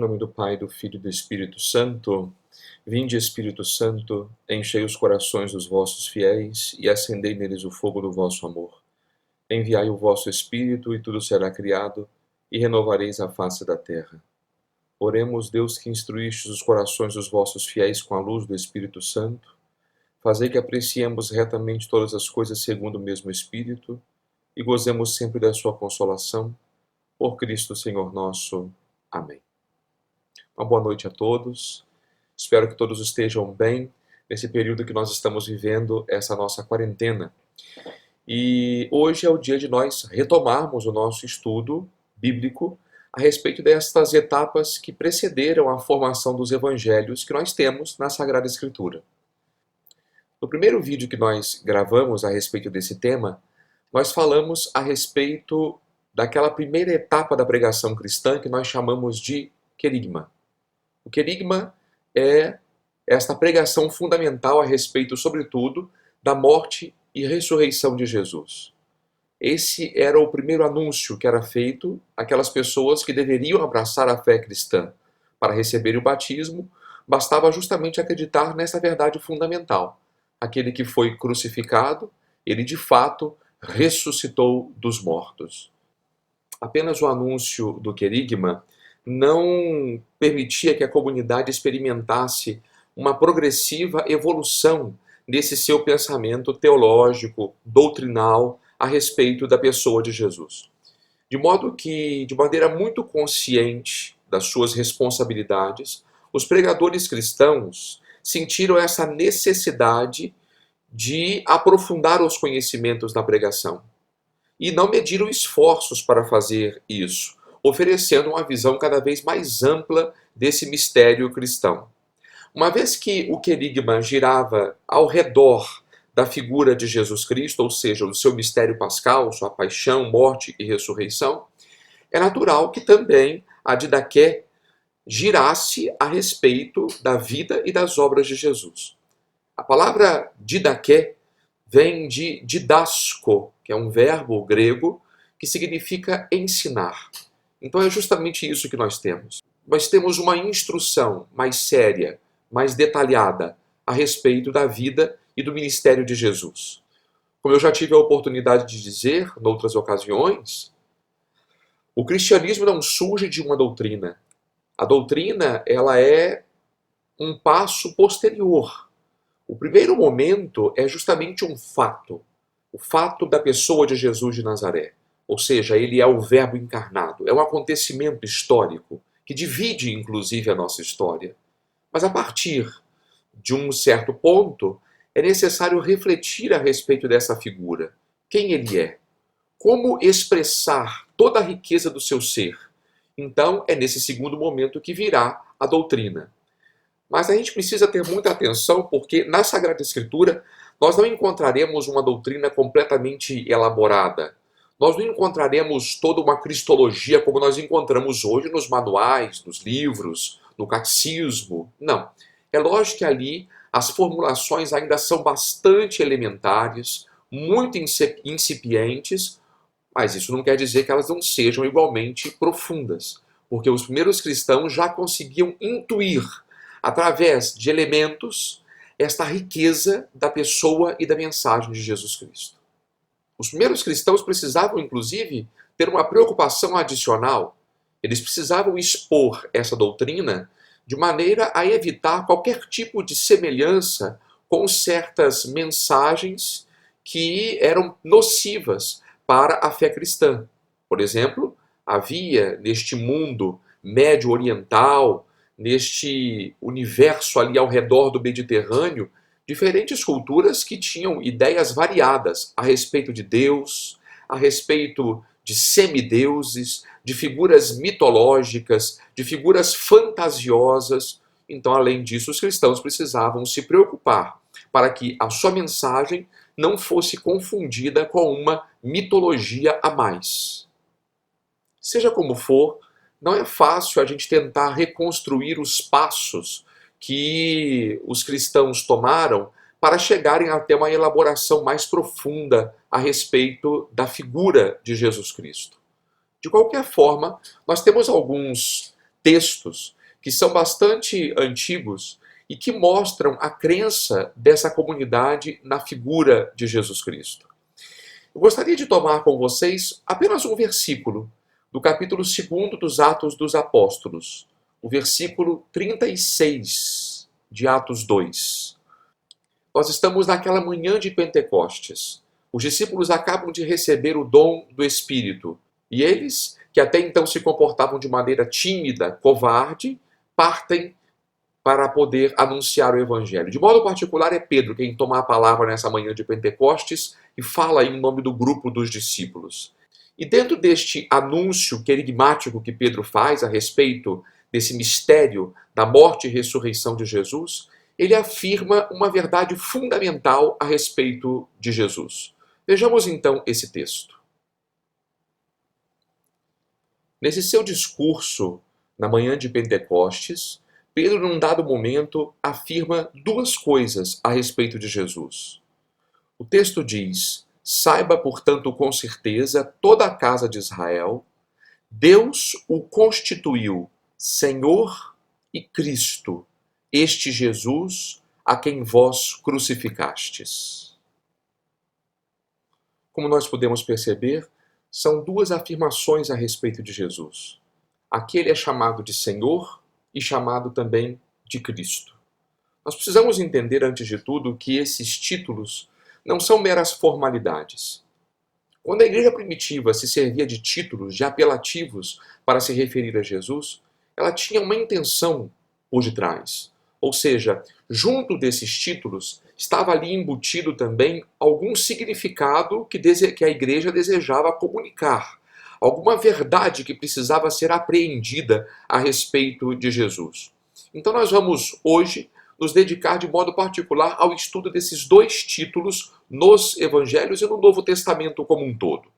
nome do Pai, do Filho e do Espírito Santo. Vinde, Espírito Santo, enchei os corações dos vossos fiéis e acendei neles o fogo do vosso amor. Enviai o vosso Espírito e tudo será criado e renovareis a face da terra. Oremos, Deus, que instruístes os corações dos vossos fiéis com a luz do Espírito Santo. Fazei que apreciemos retamente todas as coisas segundo o mesmo Espírito e gozemos sempre da sua consolação. Por Cristo Senhor nosso. Amém. Uma boa noite a todos. Espero que todos estejam bem nesse período que nós estamos vivendo, essa nossa quarentena. E hoje é o dia de nós retomarmos o nosso estudo bíblico a respeito destas etapas que precederam a formação dos evangelhos que nós temos na Sagrada Escritura. No primeiro vídeo que nós gravamos a respeito desse tema, nós falamos a respeito daquela primeira etapa da pregação cristã que nós chamamos de querigma. O querigma é esta pregação fundamental a respeito, sobretudo, da morte e ressurreição de Jesus. Esse era o primeiro anúncio que era feito àquelas pessoas que deveriam abraçar a fé cristã. Para receber o batismo, bastava justamente acreditar nessa verdade fundamental. Aquele que foi crucificado, ele de fato ressuscitou dos mortos. Apenas o anúncio do querigma não permitia que a comunidade experimentasse uma progressiva evolução nesse seu pensamento teológico, doutrinal, a respeito da pessoa de Jesus. De modo que, de maneira muito consciente das suas responsabilidades, os pregadores cristãos sentiram essa necessidade de aprofundar os conhecimentos da pregação. E não mediram esforços para fazer isso, oferecendo uma visão cada vez mais ampla desse mistério cristão. Uma vez que o querigma girava ao redor da figura de Jesus Cristo, ou seja, do seu mistério pascal, sua paixão, morte e ressurreição, é natural que também a didaqué girasse a respeito da vida e das obras de Jesus. A palavra didaqué vem de didasko, que é um verbo grego que significa ensinar. Então é justamente isso que nós temos. Nós temos uma instrução mais séria, mais detalhada a respeito da vida e do ministério de Jesus. Como eu já tive a oportunidade de dizer em outras ocasiões, o cristianismo não surge de uma doutrina. A doutrina, ela é um passo posterior. O primeiro momento é justamente um fato, o fato da pessoa de Jesus de Nazaré. Ou seja, ele é o verbo encarnado, é um acontecimento histórico que divide, inclusive, a nossa história. Mas a partir de um certo ponto, é necessário refletir a respeito dessa figura. Quem ele é? Como expressar toda a riqueza do seu ser? Então, é nesse segundo momento que virá a doutrina. Mas a gente precisa ter muita atenção porque na Sagrada Escritura nós não encontraremos uma doutrina completamente elaborada. Nós não encontraremos toda uma cristologia como nós encontramos hoje nos manuais, nos livros, no catecismo. Não. É lógico que ali as formulações ainda são bastante elementares, muito incipientes, mas isso não quer dizer que elas não sejam igualmente profundas, porque os primeiros cristãos já conseguiam intuir através de elementos, esta riqueza da pessoa e da mensagem de Jesus Cristo. Os primeiros cristãos precisavam, inclusive, ter uma preocupação adicional. Eles precisavam expor essa doutrina de maneira a evitar qualquer tipo de semelhança com certas mensagens que eram nocivas para a fé cristã. Por exemplo, havia neste mundo médio-oriental, neste universo ali ao redor do Mediterrâneo, diferentes culturas que tinham ideias variadas a respeito de Deus, a respeito de semideuses, de figuras mitológicas, de figuras fantasiosas. Então, além disso, os cristãos precisavam se preocupar para que a sua mensagem não fosse confundida com uma mitologia a mais. Seja como for, não é fácil a gente tentar reconstruir os passos que os cristãos tomaram para chegarem até uma elaboração mais profunda a respeito da figura de Jesus Cristo. De qualquer forma, nós temos alguns textos que são bastante antigos e que mostram a crença dessa comunidade na figura de Jesus Cristo. Eu gostaria de tomar com vocês apenas um versículo do capítulo 2 dos Atos dos Apóstolos, o versículo 36 de Atos 2. Nós estamos naquela manhã de Pentecostes. Os discípulos acabam de receber o dom do Espírito e eles, que até então se comportavam de maneira tímida, covarde, partem para poder anunciar o Evangelho. De modo particular, é Pedro quem toma a palavra nessa manhã de Pentecostes e fala em nome do grupo dos discípulos. E dentro deste anúncio querigmático que Pedro faz a respeito desse mistério da morte e ressurreição de Jesus, ele afirma uma verdade fundamental a respeito de Jesus. Vejamos então esse texto. Nesse seu discurso, na manhã de Pentecostes, Pedro, num dado momento, afirma duas coisas a respeito de Jesus. O texto diz: saiba, portanto, com certeza, toda a casa de Israel, Deus o constituiu Senhor e Cristo, este Jesus a quem vós crucificastes. Como nós podemos perceber, são duas afirmações a respeito de Jesus. Aqui ele é chamado de Senhor e chamado também de Cristo. Nós precisamos entender, antes de tudo, que esses títulos não são meras formalidades. Quando a igreja primitiva se servia de títulos, de apelativos para se referir a Jesus, ela tinha uma intenção por detrás. Ou seja, junto desses títulos estava ali embutido também algum significado que a igreja desejava comunicar, alguma verdade que precisava ser apreendida a respeito de Jesus. Então nós vamos hoje nos dedicar de modo particular ao estudo desses dois títulos nos Evangelhos e no Novo Testamento como um todo.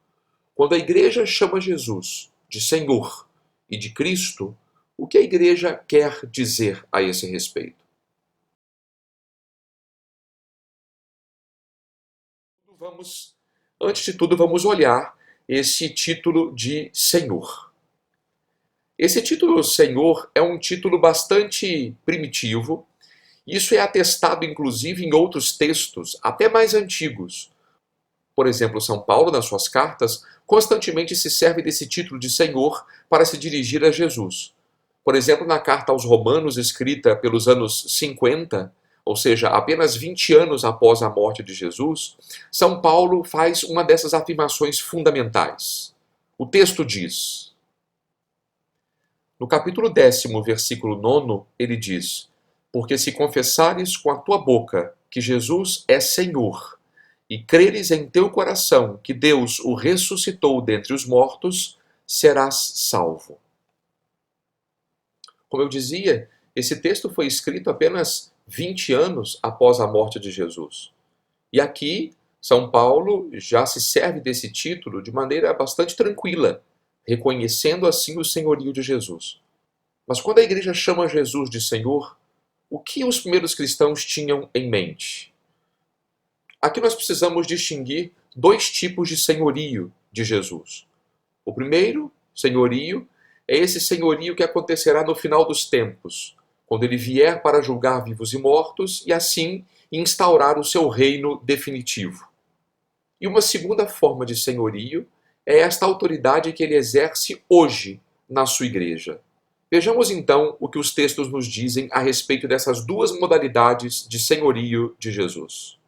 Quando a igreja chama Jesus de Senhor e de Cristo, o que a igreja quer dizer a esse respeito? Antes de tudo, vamos olhar esse título de Senhor. Esse título Senhor é um título bastante primitivo. Isso é atestado, inclusive, em outros textos, até mais antigos. Por exemplo, São Paulo, nas suas cartas, constantemente se serve desse título de Senhor para se dirigir a Jesus. Por exemplo, na carta aos Romanos, escrita pelos anos 50, ou seja, apenas 20 anos após a morte de Jesus, São Paulo faz uma dessas afirmações fundamentais. O texto diz, no capítulo 10º, versículo 9, ele diz: porque se confessares com a tua boca que Jesus é Senhor, e creres em teu coração que Deus o ressuscitou dentre os mortos, serás salvo. Como eu dizia, esse texto foi escrito apenas 20 anos após a morte de Jesus. E aqui, São Paulo já se serve desse título de maneira bastante tranquila, reconhecendo assim o senhorio de Jesus. Mas quando a igreja chama Jesus de Senhor, o que os primeiros cristãos tinham em mente? Aqui nós precisamos distinguir dois tipos de senhorio de Jesus. O primeiro senhorio é esse senhorio que acontecerá no final dos tempos, quando ele vier para julgar vivos e mortos e assim instaurar o seu reino definitivo. E uma segunda forma de senhorio é esta autoridade que ele exerce hoje na sua igreja. Vejamos então o que os textos nos dizem a respeito dessas duas modalidades de senhorio de Jesus.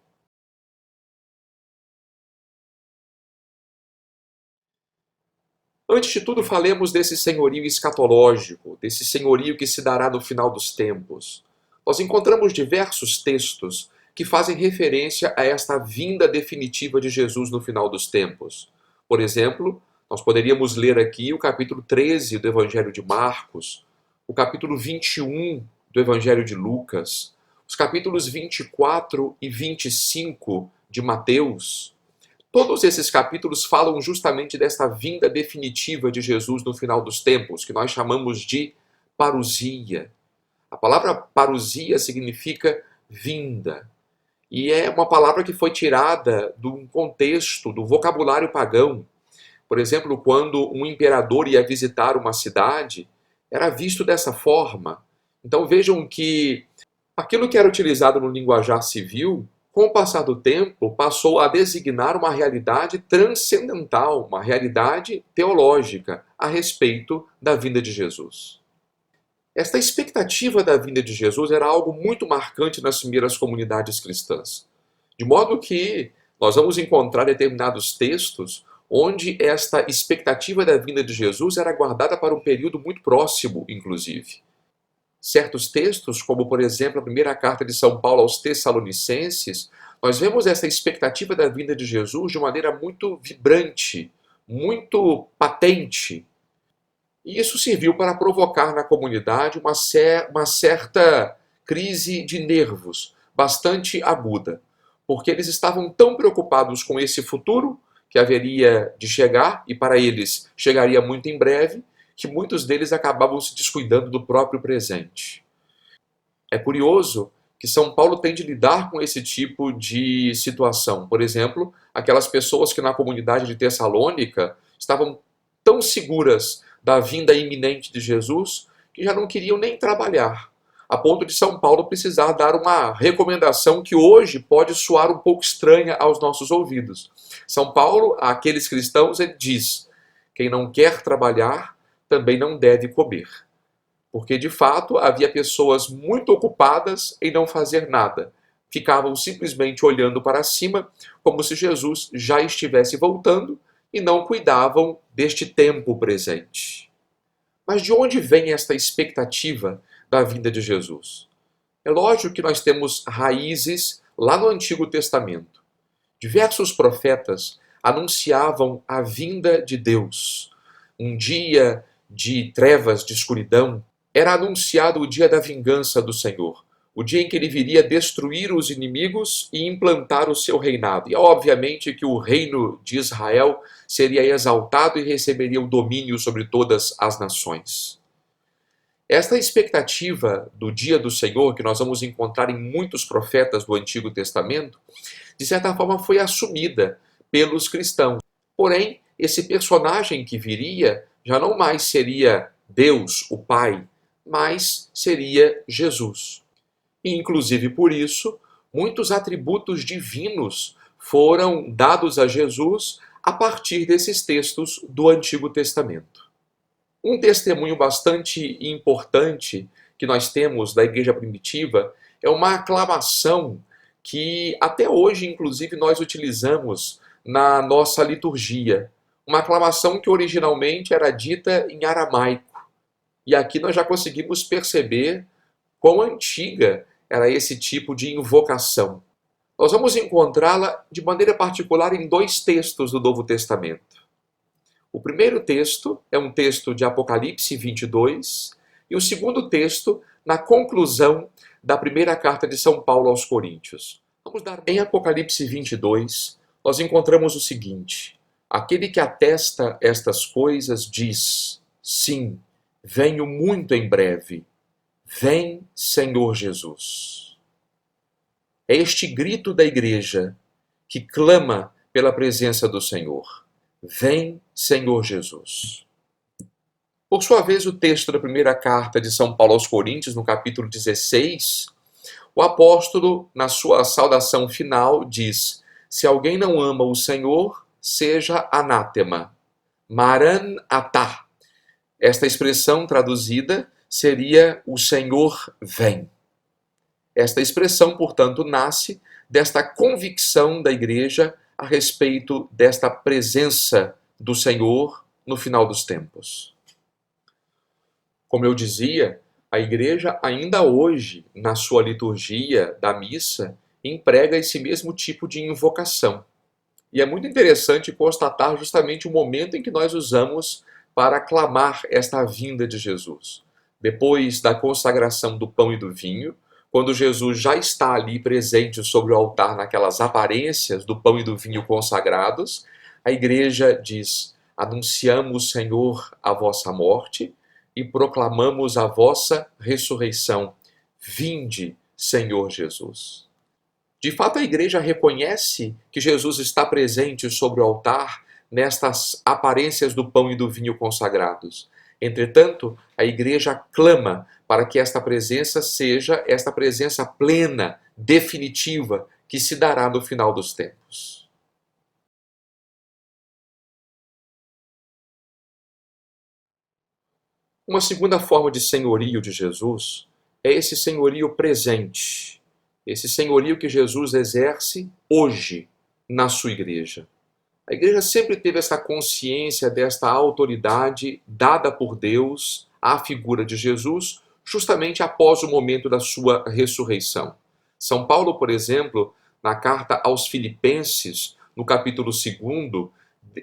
Antes de tudo, falemos desse senhorio escatológico, desse senhorio que se dará no final dos tempos. Nós encontramos diversos textos que fazem referência a esta vinda definitiva de Jesus no final dos tempos. Por exemplo, nós poderíamos ler aqui o capítulo 13 do Evangelho de Marcos, o capítulo 21 do Evangelho de Lucas, os capítulos 24 e 25 de Mateus. Todos esses capítulos falam justamente desta vinda definitiva de Jesus no final dos tempos, que nós chamamos de parousia. A palavra parousia significa vinda. E é uma palavra que foi tirada de um contexto, do vocabulário pagão. Por exemplo, quando um imperador ia visitar uma cidade, era visto dessa forma. Então vejam que aquilo que era utilizado no linguajar civil, com o passar do tempo, passou a designar uma realidade transcendental, uma realidade teológica a respeito da vinda de Jesus. Esta expectativa da vinda de Jesus era algo muito marcante nas primeiras comunidades cristãs. De modo que nós vamos encontrar determinados textos onde esta expectativa da vinda de Jesus era guardada para um período muito próximo, inclusive. Certos textos, como por exemplo a primeira carta de São Paulo aos Tessalonicenses, nós vemos essa expectativa da vinda de Jesus de maneira muito vibrante, muito patente. E isso serviu para provocar na comunidade uma certa crise de nervos, bastante aguda, porque eles estavam tão preocupados com esse futuro que haveria de chegar, e para eles chegaria muito em breve, que muitos deles acabavam se descuidando do próprio presente. É curioso que São Paulo tem de lidar com esse tipo de situação. Por exemplo, aquelas pessoas que na comunidade de Tessalônica estavam tão seguras da vinda iminente de Jesus que já não queriam nem trabalhar, a ponto de São Paulo precisar dar uma recomendação que hoje pode soar um pouco estranha aos nossos ouvidos. São Paulo, àqueles cristãos, ele diz: quem não quer trabalhar também não deve comer. Porque, de fato, havia pessoas muito ocupadas em não fazer nada. Ficavam simplesmente olhando para cima, como se Jesus já estivesse voltando, e não cuidavam deste tempo presente. Mas de onde vem esta expectativa da vinda de Jesus? É lógico que nós temos raízes lá no Antigo Testamento. Diversos profetas anunciavam a vinda de Deus. Um dia de trevas, de escuridão, era anunciado o dia da vingança do Senhor, o dia em que ele viria destruir os inimigos e implantar o seu reinado. E obviamente que o reino de Israel seria exaltado e receberia o domínio sobre todas as nações. Esta expectativa do dia do Senhor, que nós vamos encontrar em muitos profetas do Antigo Testamento, de certa forma foi assumida pelos cristãos. Porém, esse personagem que viria já não mais seria Deus, o Pai, mas seria Jesus. E, inclusive por isso, muitos atributos divinos foram dados a Jesus a partir desses textos do Antigo Testamento. Um testemunho bastante importante que nós temos da igreja primitiva é uma aclamação que até hoje, inclusive, nós utilizamos na nossa liturgia. Uma aclamação que originalmente era dita em aramaico. E aqui nós já conseguimos perceber quão antiga era esse tipo de invocação. Nós vamos encontrá-la de maneira particular em dois textos do Novo Testamento. O primeiro texto é um texto de Apocalipse 22 e o segundo texto na conclusão da primeira carta de São Paulo aos Coríntios. Em Apocalipse 22, nós encontramos o seguinte: aquele que atesta estas coisas diz: sim, venho muito em breve. Vem, Senhor Jesus. É este grito da igreja que clama pela presença do Senhor. Vem, Senhor Jesus. Por sua vez, o texto da primeira carta de São Paulo aos Coríntios, no capítulo 16, o apóstolo, na sua saudação final, diz: se alguém não ama o Senhor, seja anátema. Maranatá. Esta expressão traduzida seria o Senhor vem. Esta expressão, portanto, nasce desta convicção da igreja a respeito desta presença do Senhor no final dos tempos. Como eu dizia, a igreja ainda hoje, na sua liturgia da missa, emprega esse mesmo tipo de invocação. E é muito interessante constatar justamente o momento em que nós usamos para clamar esta vinda de Jesus. Depois da consagração do pão e do vinho, quando Jesus já está ali presente sobre o altar naquelas aparências do pão e do vinho consagrados, a igreja diz: anunciamos, Senhor, a vossa morte e proclamamos a vossa ressurreição. Vinde, Senhor Jesus. De fato, a igreja reconhece que Jesus está presente sobre o altar nestas aparências do pão e do vinho consagrados. Entretanto, a Igreja clama para que esta presença seja esta presença plena, definitiva, que se dará no final dos tempos. Uma segunda forma de senhorio de Jesus é esse senhorio presente, esse senhorio que Jesus exerce hoje na sua igreja. A igreja sempre teve essa consciência desta autoridade dada por Deus à figura de Jesus, justamente após o momento da sua ressurreição. São Paulo, por exemplo, na carta aos Filipenses, no capítulo 2,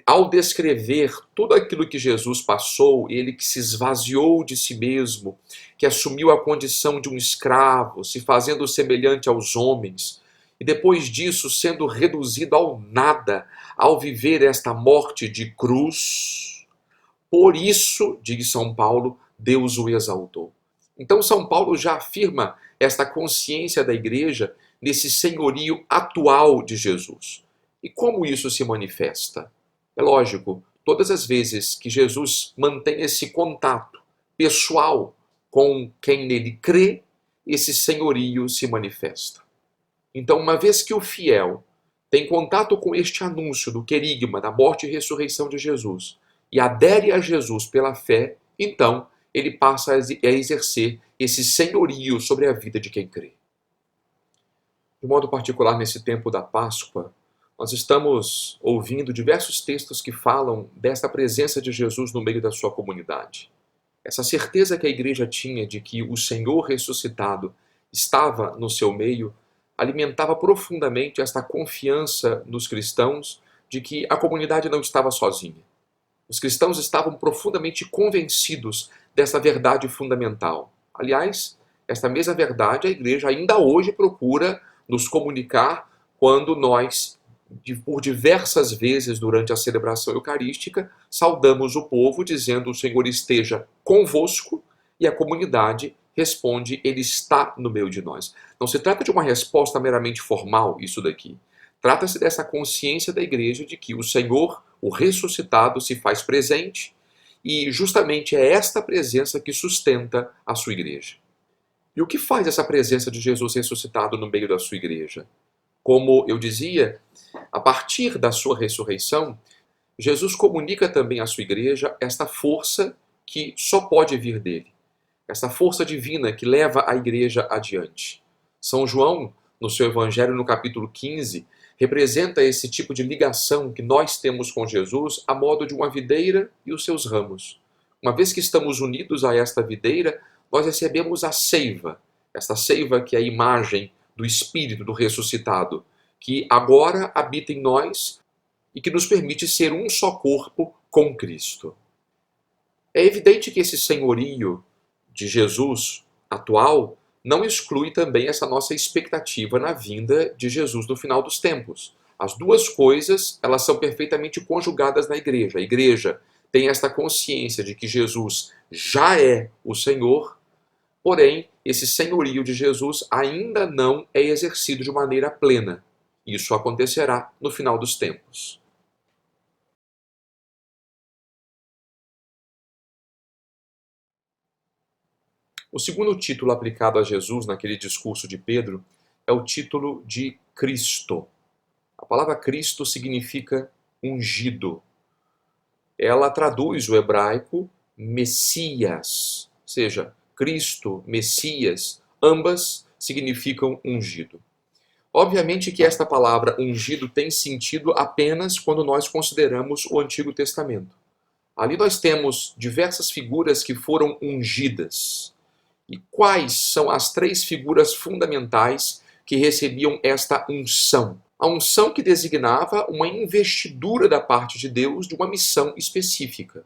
ao descrever tudo aquilo que Jesus passou, ele que se esvaziou de si mesmo, que assumiu a condição de um escravo, se fazendo semelhante aos homens, e depois disso sendo reduzido ao nada, ao viver esta morte de cruz, por isso, diz São Paulo, Deus o exaltou. Então São Paulo já afirma esta consciência da igreja nesse senhorio atual de Jesus. E como isso se manifesta? É lógico, todas as vezes que Jesus mantém esse contato pessoal com quem nele crê, esse senhorio se manifesta. Então, uma vez que o fiel tem contato com este anúncio do querigma, da morte e ressurreição de Jesus, e adere a Jesus pela fé, então ele passa a exercer esse senhorio sobre a vida de quem crê. De modo particular, nesse tempo da Páscoa, nós estamos ouvindo diversos textos que falam desta presença de Jesus no meio da sua comunidade. Essa certeza que a igreja tinha de que o Senhor ressuscitado estava no seu meio alimentava profundamente esta confiança nos cristãos de que a comunidade não estava sozinha. Os cristãos estavam profundamente convencidos dessa verdade fundamental. Aliás, esta mesma verdade a igreja ainda hoje procura nos comunicar quando nós, por diversas vezes durante a celebração eucarística, saudamos o povo dizendo: o Senhor esteja convosco, e a comunidade responde: Ele está no meio de nós. Não se trata de uma resposta meramente formal, isso daqui. Trata-se dessa consciência da igreja de que o Senhor, o ressuscitado, se faz presente, e justamente é esta presença que sustenta a sua igreja. E o que faz essa presença de Jesus ressuscitado no meio da sua igreja? Como eu dizia, a partir da sua ressurreição, Jesus comunica também à sua igreja esta força que só pode vir dele. Essa força divina que leva a igreja adiante. São João, no seu Evangelho, no capítulo 15, representa esse tipo de ligação que nós temos com Jesus a modo de uma videira e os seus ramos. Uma vez que estamos unidos a esta videira, nós recebemos a seiva, esta seiva que é a imagem do Espírito do ressuscitado, que agora habita em nós e que nos permite ser um só corpo com Cristo. É evidente que esse senhorio de Jesus atual não exclui também essa nossa expectativa na vinda de Jesus no final dos tempos. As duas coisas, elas são perfeitamente conjugadas na igreja. A igreja tem esta consciência de que Jesus já é o Senhor, porém, esse senhorio de Jesus ainda não é exercido de maneira plena. Isso acontecerá no final dos tempos. O segundo título aplicado a Jesus naquele discurso de Pedro é o título de Cristo. A palavra Cristo significa ungido. Ela traduz o hebraico Messias, ou seja, Cristo, Messias, ambas significam ungido. Obviamente que esta palavra ungido tem sentido apenas quando nós consideramos o Antigo Testamento. Ali nós temos diversas figuras que foram ungidas. E quais são as três figuras fundamentais que recebiam esta unção? A unção que designava uma investidura da parte de Deus de uma missão específica.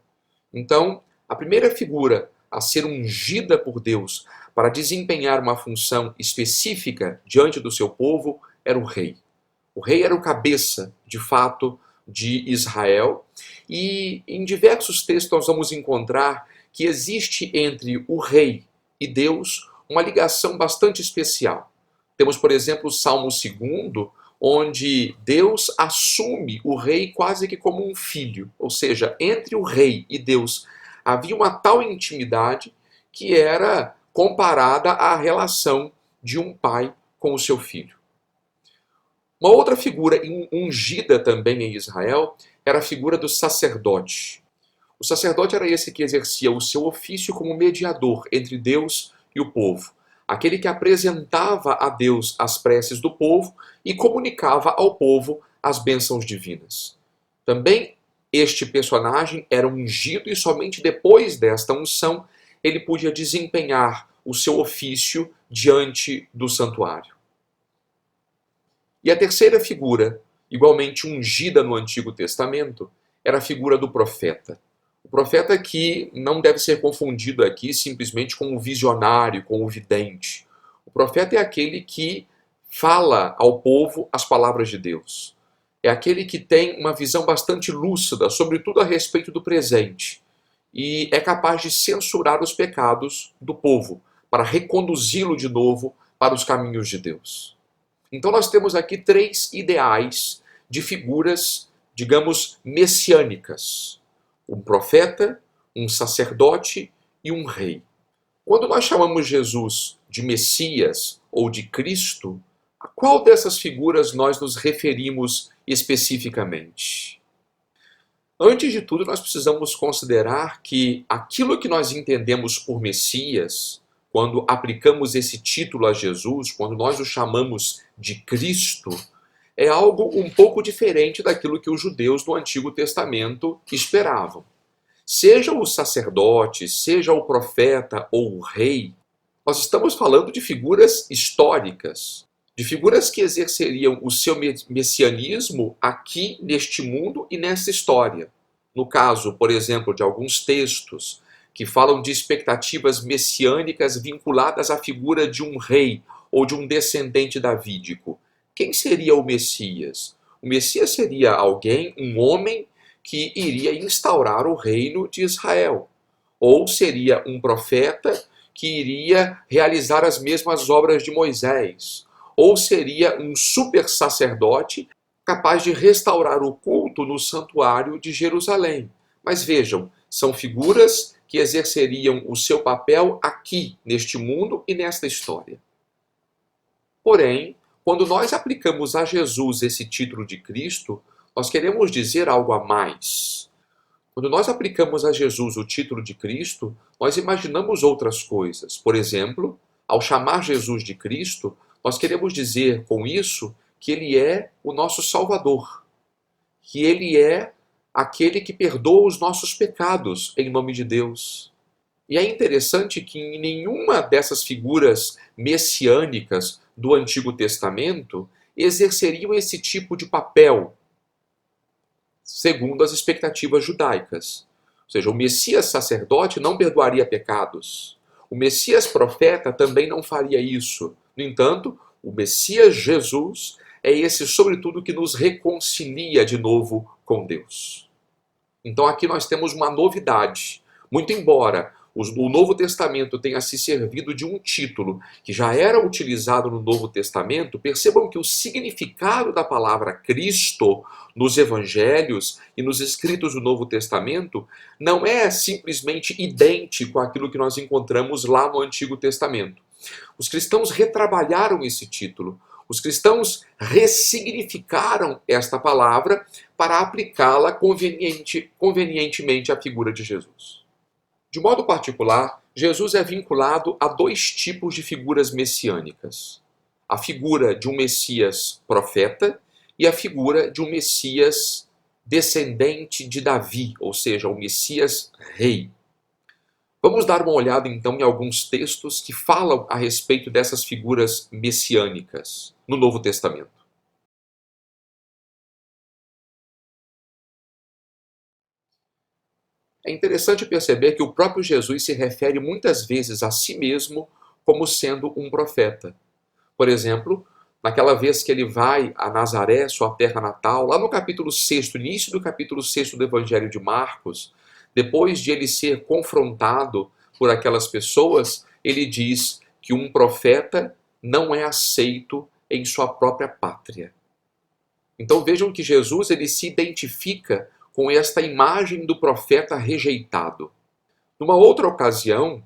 Então, a primeira figura a ser ungida por Deus para desempenhar uma função específica diante do seu povo era o rei. O rei era o cabeça, de fato, de Israel. E em diversos textos nós vamos encontrar que existe entre o rei e Deus uma ligação bastante especial. Temos, por exemplo, o Salmo 2, onde Deus assume o rei quase que como um filho, ou seja, entre o rei e Deus Havia uma tal intimidade que era comparada à relação de um pai com o seu filho. Uma outra figura ungida também em Israel era a figura do sacerdote. O sacerdote era esse que exercia o seu ofício como mediador entre Deus e o povo, aquele que apresentava a Deus as preces do povo e comunicava ao povo as bênçãos divinas. Também este personagem era ungido e somente depois desta unção ele podia desempenhar o seu ofício diante do santuário. E a terceira figura, igualmente ungida no Antigo Testamento, era a figura do profeta. O profeta que não deve ser confundido aqui simplesmente com o visionário, com o vidente. O profeta é aquele que fala ao povo as palavras de Deus. É aquele que tem uma visão bastante lúcida, sobretudo a respeito do presente, e é capaz de censurar os pecados do povo, para reconduzi-lo de novo para os caminhos de Deus. Então nós temos aqui três ideais de figuras, digamos, messiânicas: um profeta, um sacerdote e um rei. Quando nós chamamos Jesus de Messias ou de Cristo, a qual dessas figuras nós nos referimos especificamente? Antes de tudo, nós precisamos considerar que aquilo que nós entendemos por Messias, quando aplicamos esse título a Jesus, quando nós o chamamos de Cristo, é algo um pouco diferente daquilo que os judeus do Antigo Testamento esperavam. Seja o sacerdote, seja o profeta ou o rei, nós estamos falando de figuras históricas, de figuras que exerceriam o seu messianismo aqui neste mundo e nessa história. No caso, por exemplo, de alguns textos que falam de expectativas messiânicas vinculadas à figura de um rei ou de um descendente davídico. Quem seria o Messias? O Messias seria alguém, um homem, que iria instaurar o reino de Israel. Ou seria um profeta que iria realizar as mesmas obras de Moisés. Ou seria um super sacerdote capaz de restaurar o culto no santuário de Jerusalém. Mas vejam, são figuras que exerceriam o seu papel aqui, neste mundo e nesta história. Porém, quando nós aplicamos a Jesus esse título de Cristo, nós queremos dizer algo a mais. Quando nós aplicamos a Jesus o título de Cristo, nós imaginamos outras coisas. Por exemplo, ao chamar Jesus de Cristo, nós queremos dizer com isso que ele é o nosso Salvador, que ele é aquele que perdoa os nossos pecados em nome de Deus. E é interessante que em nenhuma dessas figuras messiânicas do Antigo Testamento exerceriam esse tipo de papel, segundo as expectativas judaicas. Ou seja, o Messias sacerdote não perdoaria pecados. O Messias profeta também não faria isso. No entanto, o Messias Jesus é esse, sobretudo, que nos reconcilia de novo com Deus. Então aqui nós temos uma novidade. Muito embora o Novo Testamento tenha se servido de um título que já era utilizado no Novo Testamento, percebam que o significado da palavra Cristo nos evangelhos e nos escritos do Novo Testamento não é simplesmente idêntico àquilo que nós encontramos lá no Antigo Testamento. Os cristãos retrabalharam esse título. Os cristãos ressignificaram esta palavra para aplicá-la convenientemente à figura de Jesus. De modo particular, Jesus é vinculado a dois tipos de figuras messiânicas: a figura de um Messias profeta e a figura de um Messias descendente de Davi, ou seja, o Messias rei. Vamos dar uma olhada então em alguns textos que falam a respeito dessas figuras messiânicas no Novo Testamento. É interessante perceber que o próprio Jesus se refere muitas vezes a si mesmo como sendo um profeta. Por exemplo, naquela vez que ele vai a Nazaré, sua terra natal, lá no capítulo 6, início do capítulo 6 do Evangelho de Marcos, depois de ele ser confrontado por aquelas pessoas, ele diz que um profeta não é aceito em sua própria pátria. Então vejam que Jesus ele se identifica com esta imagem do profeta rejeitado. Numa outra ocasião,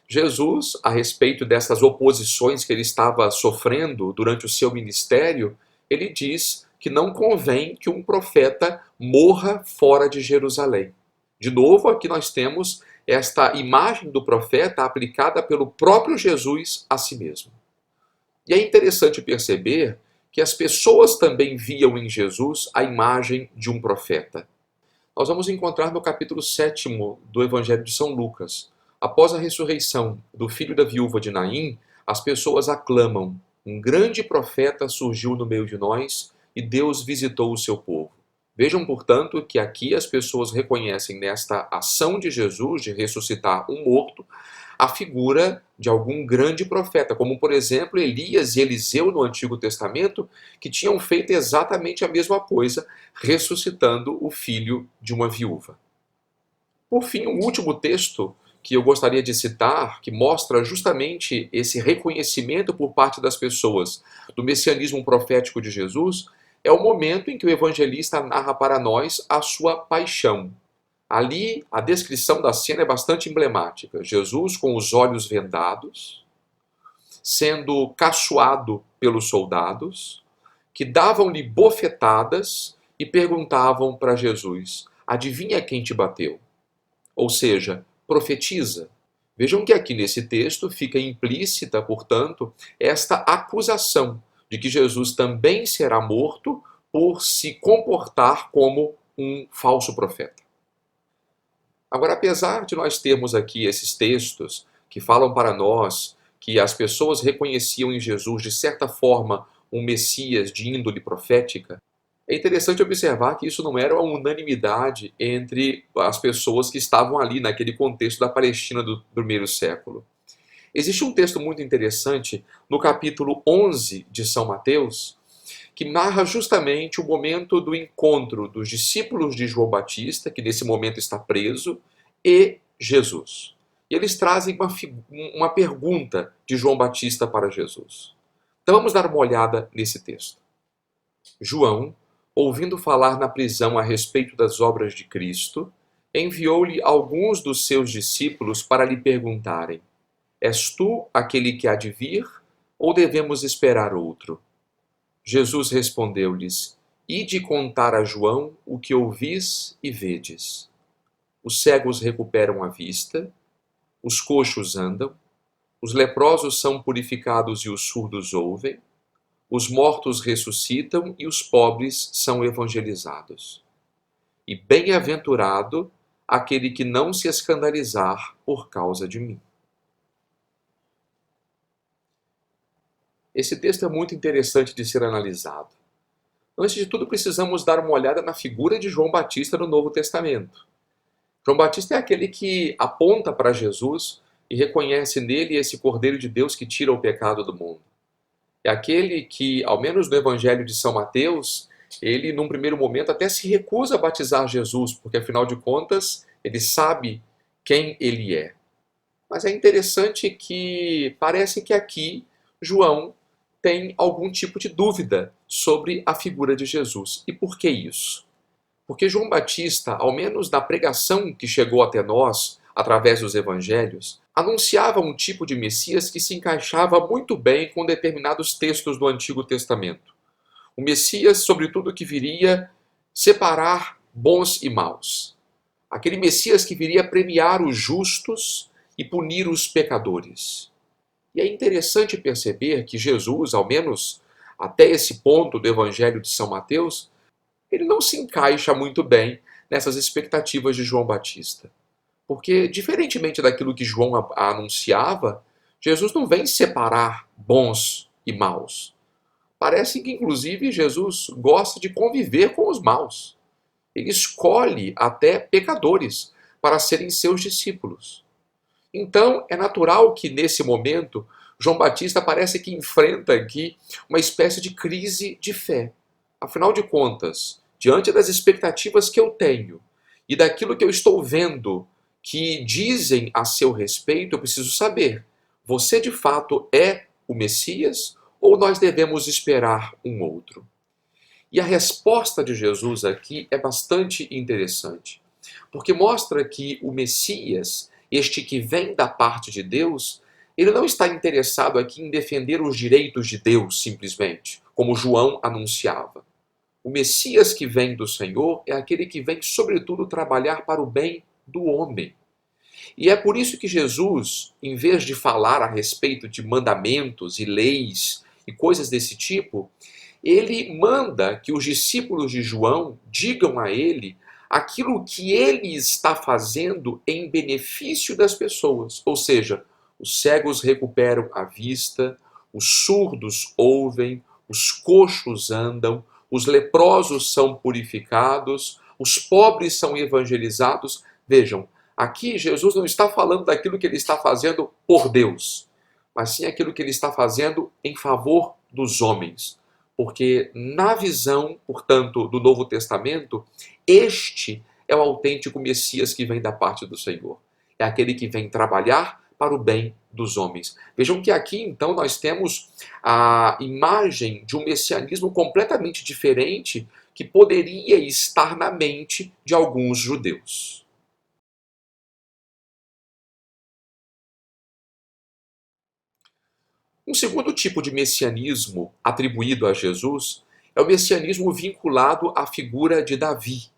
Jesus, a respeito dessas oposições que ele estava sofrendo durante o seu ministério, ele diz que não convém que um profeta morra fora de Jerusalém. De novo, aqui nós temos esta imagem do profeta aplicada pelo próprio Jesus a si mesmo. E é interessante perceber que as pessoas também viam em Jesus a imagem de um profeta. Nós vamos encontrar no capítulo 7º do Evangelho de São Lucas. Após a ressurreição do filho da viúva de Naim, as pessoas aclamam: um grande profeta surgiu no meio de nós e Deus visitou o seu povo. Vejam, portanto, que aqui as pessoas reconhecem nesta ação de Jesus de ressuscitar um morto a figura de algum grande profeta, como por exemplo Elias e Eliseu no Antigo Testamento, que tinham feito exatamente a mesma coisa, ressuscitando o filho de uma viúva. Por fim, o último texto que eu gostaria de citar, que mostra justamente esse reconhecimento por parte das pessoas do messianismo profético de Jesus, é o momento em que o evangelista narra para nós a sua paixão. Ali, a descrição da cena é bastante emblemática. Jesus com os olhos vendados, sendo caçoado pelos soldados, que davam-lhe bofetadas e perguntavam para Jesus: adivinha quem te bateu? Ou seja, profetiza. Vejam que aqui nesse texto fica implícita, portanto, esta acusação de que Jesus também será morto por se comportar como um falso profeta. Agora, apesar de nós termos aqui esses textos que falam para nós que as pessoas reconheciam em Jesus, de certa forma, um Messias de índole profética, é interessante observar que isso não era uma unanimidade entre as pessoas que estavam ali naquele contexto da Palestina do primeiro século. Existe um texto muito interessante no capítulo 11 de São Mateus, que narra justamente o momento do encontro dos discípulos de João Batista, que nesse momento está preso, e Jesus. E eles trazem uma pergunta de João Batista para Jesus. Então vamos dar uma olhada nesse texto. João, ouvindo falar na prisão a respeito das obras de Cristo, enviou-lhe alguns dos seus discípulos para lhe perguntarem: és tu aquele que há de vir, ou devemos esperar outro? Jesus respondeu-lhes: ide contar a João o que ouvis e vedes. Os cegos recuperam a vista, os coxos andam, os leprosos são purificados e os surdos ouvem, os mortos ressuscitam e os pobres são evangelizados. E bem-aventurado aquele que não se escandalizar por causa de mim. Esse texto é muito interessante de ser analisado. Antes de tudo, precisamos dar uma olhada na figura de João Batista no Novo Testamento. João Batista é aquele que aponta para Jesus e reconhece nele esse Cordeiro de Deus que tira o pecado do mundo. É aquele que, ao menos no Evangelho de São Mateus, ele, num primeiro momento, até se recusa a batizar Jesus, porque, afinal de contas, ele sabe quem ele é. Mas é interessante que parece que aqui João tem algum tipo de dúvida sobre a figura de Jesus. E por que isso? Porque João Batista, ao menos na pregação que chegou até nós, através dos evangelhos, anunciava um tipo de Messias que se encaixava muito bem com determinados textos do Antigo Testamento. O Messias, sobretudo, que viria separar bons e maus. Aquele Messias que viria premiar os justos e punir os pecadores. E é interessante perceber que Jesus, ao menos até esse ponto do Evangelho de São Mateus, ele não se encaixa muito bem nessas expectativas de João Batista. Porque, diferentemente daquilo que João anunciava, Jesus não vem separar bons e maus. Parece que, inclusive, Jesus gosta de conviver com os maus. Ele escolhe até pecadores para serem seus discípulos. Então, é natural que, nesse momento, João Batista parece que enfrenta aqui uma espécie de crise de fé. Afinal de contas, diante das expectativas que eu tenho e daquilo que eu estou vendo que dizem a seu respeito, eu preciso saber: você de fato é o Messias ou nós devemos esperar um outro? E a resposta de Jesus aqui é bastante interessante, porque mostra que o Messias este que vem da parte de Deus, ele não está interessado aqui em defender os direitos de Deus, simplesmente, como João anunciava. O Messias que vem do Senhor é aquele que vem, sobretudo, trabalhar para o bem do homem. E é por isso que Jesus, em vez de falar a respeito de mandamentos e leis e coisas desse tipo, ele manda que os discípulos de João digam a ele aquilo que ele está fazendo em benefício das pessoas. Ou seja, os cegos recuperam a vista, os surdos ouvem, os coxos andam, os leprosos são purificados, os pobres são evangelizados. Vejam, aqui Jesus não está falando daquilo que ele está fazendo por Deus, mas sim aquilo que ele está fazendo em favor dos homens. Porque na visão, portanto, do Novo Testamento, este é o autêntico Messias que vem da parte do Senhor. É aquele que vem trabalhar para o bem dos homens. Vejam que aqui, então, nós temos a imagem de um messianismo completamente diferente que poderia estar na mente de alguns judeus. Um segundo tipo de messianismo atribuído a Jesus é o messianismo vinculado à figura de Davi,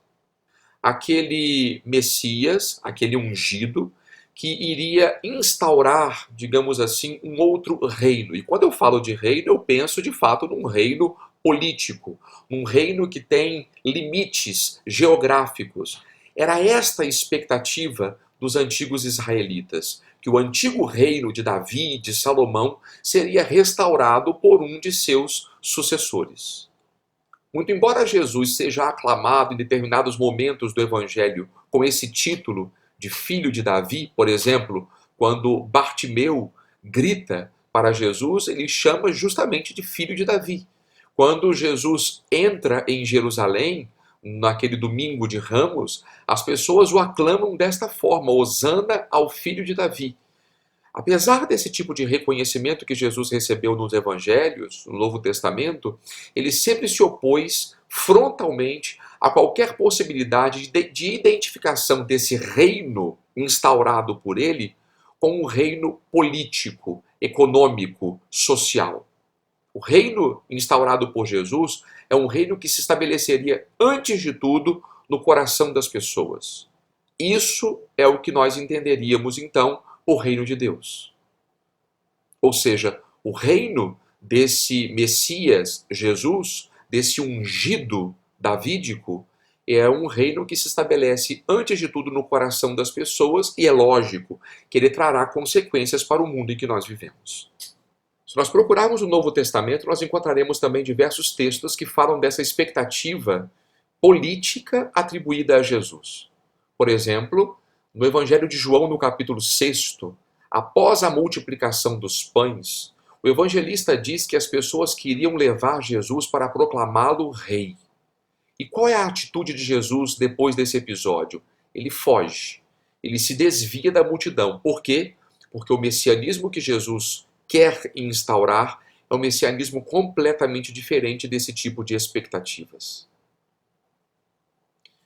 aquele Messias, aquele ungido, que iria instaurar, digamos assim, um outro reino. E quando eu falo de reino, eu penso de fato num reino político, um reino que tem limites geográficos. Era esta a expectativa dos antigos israelitas, que o antigo reino de Davi e de Salomão seria restaurado por um de seus sucessores. Muito embora Jesus seja aclamado em determinados momentos do Evangelho com esse título de filho de Davi, por exemplo, quando Bartimeu grita para Jesus, ele chama justamente de filho de Davi. Quando Jesus entra em Jerusalém, naquele domingo de Ramos, as pessoas o aclamam desta forma: Hosana ao filho de Davi. Apesar desse tipo de reconhecimento que Jesus recebeu nos evangelhos, no Novo Testamento, ele sempre se opôs frontalmente a qualquer possibilidade de identificação desse reino instaurado por ele com um reino político, econômico, social. O reino instaurado por Jesus é um reino que se estabeleceria, antes de tudo, no coração das pessoas. Isso é o que nós entenderíamos, então, o reino de Deus. Ou seja, o reino desse Messias, Jesus, desse ungido davídico, é um reino que se estabelece, antes de tudo, no coração das pessoas, e é lógico que ele trará consequências para o mundo em que nós vivemos. Se nós procurarmos o Novo Testamento, nós encontraremos também diversos textos que falam dessa expectativa política atribuída a Jesus. Por exemplo, no Evangelho de João, no capítulo 6, após a multiplicação dos pães, o evangelista diz que as pessoas queriam levar Jesus para proclamá-lo rei. E qual é a atitude de Jesus depois desse episódio? Ele foge, ele se desvia da multidão. Por quê? Porque o messianismo que Jesus quer instaurar é um messianismo completamente diferente desse tipo de expectativas.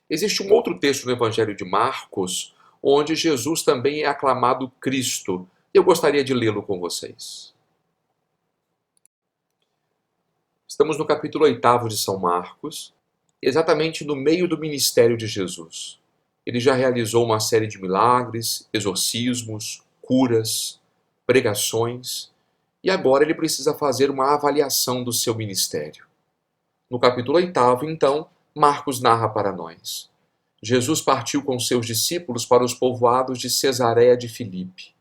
Existe um outro texto no Evangelho de Marcos, onde Jesus também é aclamado Cristo. Eu gostaria de lê-lo com vocês. Estamos no capítulo 8 de São Marcos, exatamente no meio do ministério de Jesus. Ele já realizou uma série de milagres, exorcismos, curas, pregações, e agora ele precisa fazer uma avaliação do seu ministério. No capítulo 8, então, Marcos narra para nós. Jesus partiu com seus discípulos para os povoados de Cesareia de Filipe.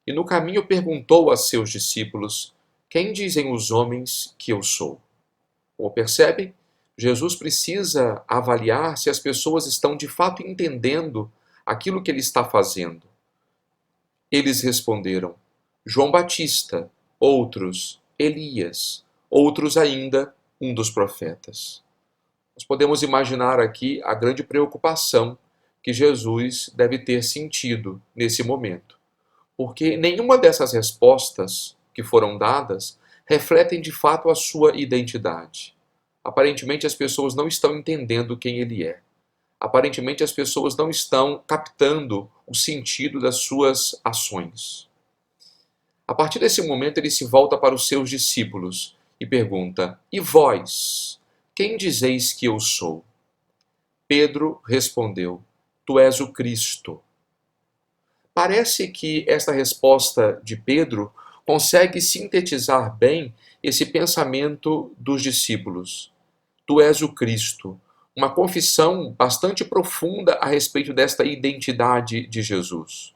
E no caminho perguntou a seus discípulos: quem dizem os homens que eu sou? Como percebem, Jesus precisa avaliar se as pessoas estão de fato entendendo aquilo que ele está fazendo. Eles responderam: João Batista, outros, Elias, outros ainda, um dos profetas. Nós podemos imaginar aqui a grande preocupação que Jesus deve ter sentido nesse momento, porque nenhuma dessas respostas que foram dadas refletem de fato a sua identidade. Aparentemente as pessoas não estão entendendo quem ele é. Aparentemente as pessoas não estão captando o sentido das suas ações. A partir desse momento ele se volta para os seus discípulos e pergunta: E vós, quem dizeis que eu sou? Pedro respondeu: Tu és o Cristo. Parece que esta resposta de Pedro consegue sintetizar bem esse pensamento dos discípulos. Tu és o Cristo. Uma confissão bastante profunda a respeito desta identidade de Jesus.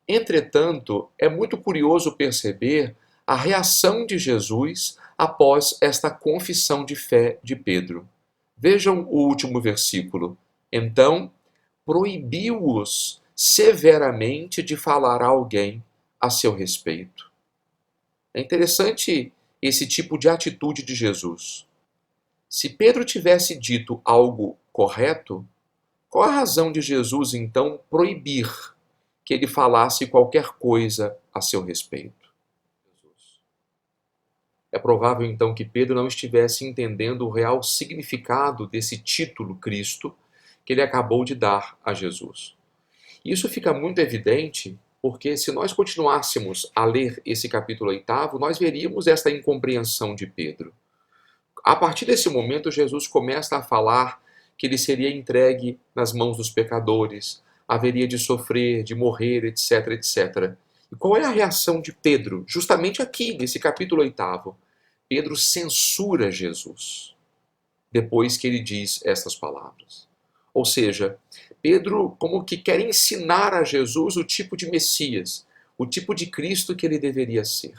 Entretanto, é muito curioso perceber a reação de Jesus após esta confissão de fé de Pedro. Vejam o último versículo. Então, proibiu-os severamente de falar a alguém a seu respeito. É interessante esse tipo de atitude de Jesus. Se Pedro tivesse dito algo correto, qual a razão de Jesus então proibir que ele falasse qualquer coisa a seu respeito? É provável então que Pedro não estivesse entendendo o real significado desse título Cristo que ele acabou de dar a Jesus. Isso fica muito evidente porque se nós continuássemos a ler esse capítulo 8, nós veríamos esta incompreensão de Pedro. A partir desse momento, Jesus começa a falar que ele seria entregue nas mãos dos pecadores, haveria de sofrer, de morrer, etc, etc. E qual é a reação de Pedro? Justamente aqui, nesse capítulo 8. Pedro censura Jesus, depois que ele diz estas palavras. Ou seja, Pedro como que quer ensinar a Jesus o tipo de Messias, o tipo de Cristo que ele deveria ser.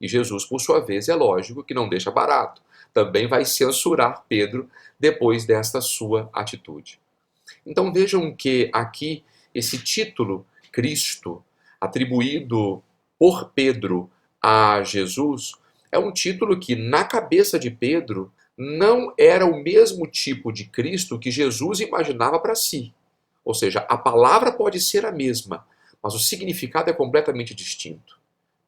E Jesus, por sua vez, é lógico que não deixa barato. Também vai censurar Pedro depois desta sua atitude. Então vejam que aqui esse título, Cristo, atribuído por Pedro a Jesus, é um título que na cabeça de Pedro não era o mesmo tipo de Cristo que Jesus imaginava para si. Ou seja, a palavra pode ser a mesma, mas o significado é completamente distinto.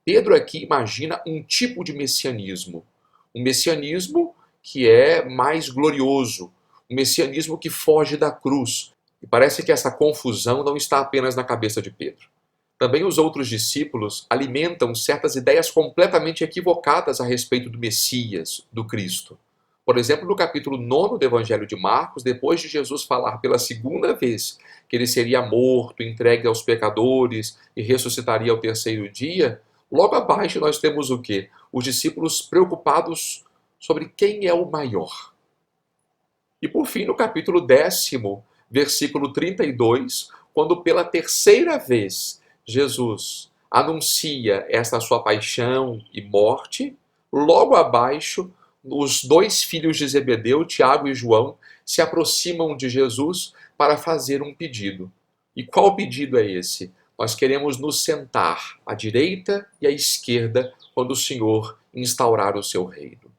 Pedro aqui imagina um tipo de messianismo, um messianismo que é mais glorioso, um messianismo que foge da cruz. E parece que essa confusão não está apenas na cabeça de Pedro. Também os outros discípulos alimentam certas ideias completamente equivocadas a respeito do Messias, do Cristo. Por exemplo, no capítulo 9 do Evangelho de Marcos, depois de Jesus falar pela segunda vez que ele seria morto, entregue aos pecadores e ressuscitaria ao terceiro dia, logo abaixo nós temos o quê? Os discípulos preocupados sobre quem é o maior. E por fim, no capítulo 10, versículo 32, quando pela terceira vez Jesus anuncia esta sua paixão e morte, logo abaixo, os dois filhos de Zebedeu, Tiago e João, se aproximam de Jesus para fazer um pedido. E qual pedido é esse? Nós queremos nos sentar à direita e à esquerda quando o Senhor instaurar o seu reino.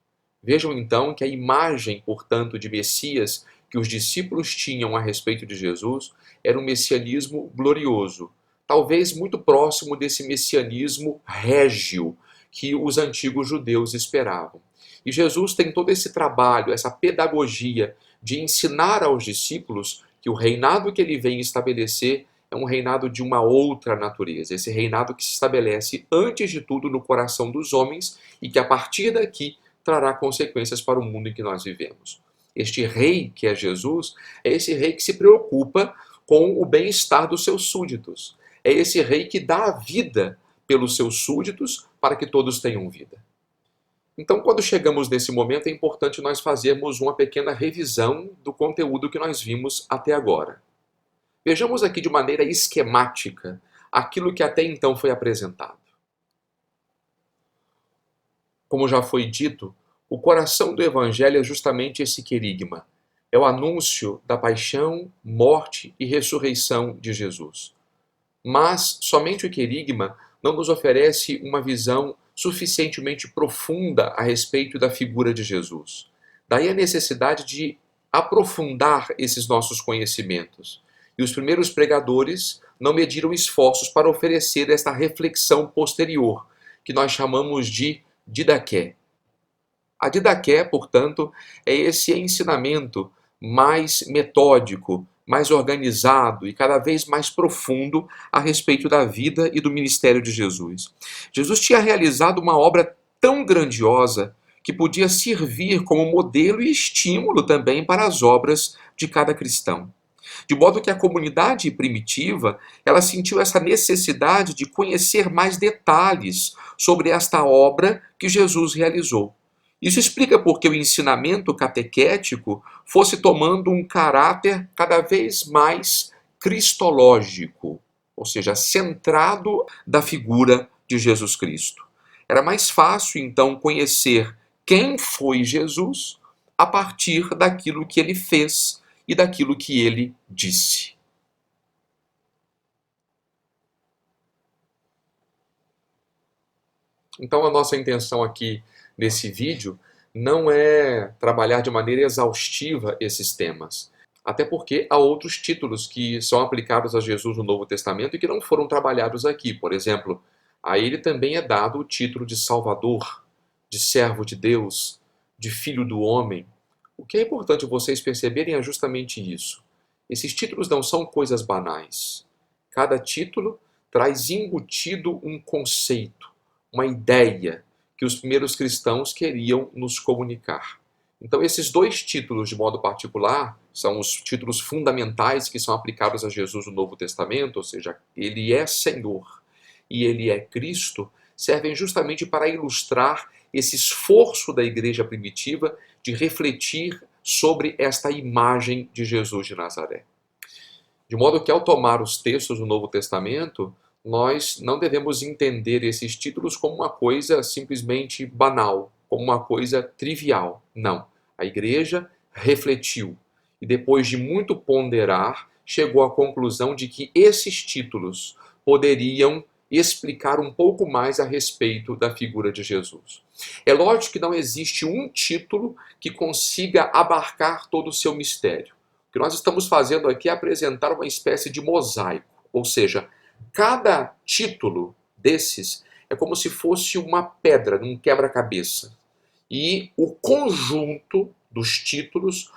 Vejam então que a imagem, portanto, de Messias que os discípulos tinham a respeito de Jesus era um messianismo glorioso, talvez muito próximo desse messianismo régio que os antigos judeus esperavam. E Jesus tem todo esse trabalho, essa pedagogia de ensinar aos discípulos que o reinado que ele vem estabelecer é um reinado de uma outra natureza, esse reinado que se estabelece antes de tudo no coração dos homens e que a partir daqui trará consequências para o mundo em que nós vivemos. Este rei que é Jesus é esse rei que se preocupa com o bem-estar dos seus súditos. É esse rei que dá a vida pelos seus súditos para que todos tenham vida. Então, quando chegamos nesse momento, é importante nós fazermos uma pequena revisão do conteúdo que nós vimos até agora. Vejamos aqui de maneira esquemática aquilo que até então foi apresentado. Como já foi dito, o coração do Evangelho é justamente esse querigma. É o anúncio da paixão, morte e ressurreição de Jesus. Mas somente o querigma não nos oferece uma visão suficientemente profunda a respeito da figura de Jesus. Daí a necessidade de aprofundar esses nossos conhecimentos. E os primeiros pregadores não mediram esforços para oferecer esta reflexão posterior, que nós chamamos de didaqué. A didaqué, portanto, é esse ensinamento mais metódico, mais organizado e cada vez mais profundo a respeito da vida e do ministério de Jesus. Jesus tinha realizado uma obra tão grandiosa que podia servir como modelo e estímulo também para as obras de cada cristão. De modo que a comunidade primitiva, ela sentiu essa necessidade de conhecer mais detalhes sobre esta obra que Jesus realizou. Isso explica por que o ensinamento catequético fosse tomando um caráter cada vez mais cristológico, ou seja, centrado da figura de Jesus Cristo. Era mais fácil, então, conhecer quem foi Jesus a partir daquilo que ele fez e daquilo que ele disse. Então, a nossa intenção aqui nesse vídeo não é trabalhar de maneira exaustiva esses temas. Até porque há outros títulos que são aplicados a Jesus no Novo Testamento e que não foram trabalhados aqui. Por exemplo, a ele também é dado o título de Salvador, de servo de Deus, de filho do homem. O que é importante vocês perceberem é justamente isso. Esses títulos não são coisas banais. Cada título traz embutido um conceito, uma ideia que os primeiros cristãos queriam nos comunicar. Então, esses dois títulos, de modo particular, são os títulos fundamentais que são aplicados a Jesus no Novo Testamento, ou seja, ele é Senhor e ele é Cristo, servem justamente para ilustrar esse esforço da igreja primitiva de refletir sobre esta imagem de Jesus de Nazaré. De modo que, ao tomar os textos do Novo Testamento, nós não devemos entender esses títulos como uma coisa simplesmente banal, como uma coisa trivial. Não. A igreja refletiu e, depois de muito ponderar, chegou à conclusão de que esses títulos poderiam explicar um pouco mais a respeito da figura de Jesus. É lógico que não existe um título que consiga abarcar todo o seu mistério. O que nós estamos fazendo aqui é apresentar uma espécie de mosaico, ou seja, cada título desses é como se fosse uma pedra num quebra-cabeça. E o conjunto dos títulos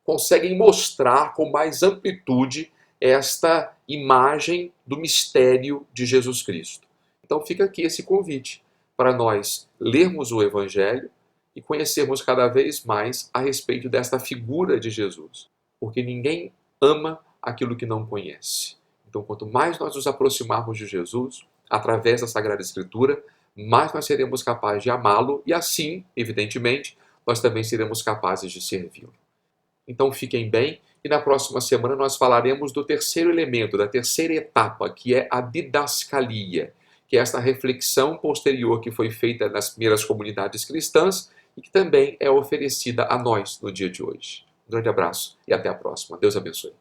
conseguem mostrar com mais amplitude esta imagem do mistério de Jesus Cristo. Então fica aqui esse convite para nós lermos o Evangelho e conhecermos cada vez mais a respeito desta figura de Jesus. Porque ninguém ama aquilo que não conhece. Então, quanto mais nós nos aproximarmos de Jesus, através da Sagrada Escritura, mais nós seremos capazes de amá-lo e assim, evidentemente, nós também seremos capazes de servi-lo. Então, fiquem bem e na próxima semana nós falaremos do terceiro elemento, da terceira etapa, que é a didascalia, que é esta reflexão posterior que foi feita nas primeiras comunidades cristãs e que também é oferecida a nós no dia de hoje. Um grande abraço e até a próxima. Deus abençoe.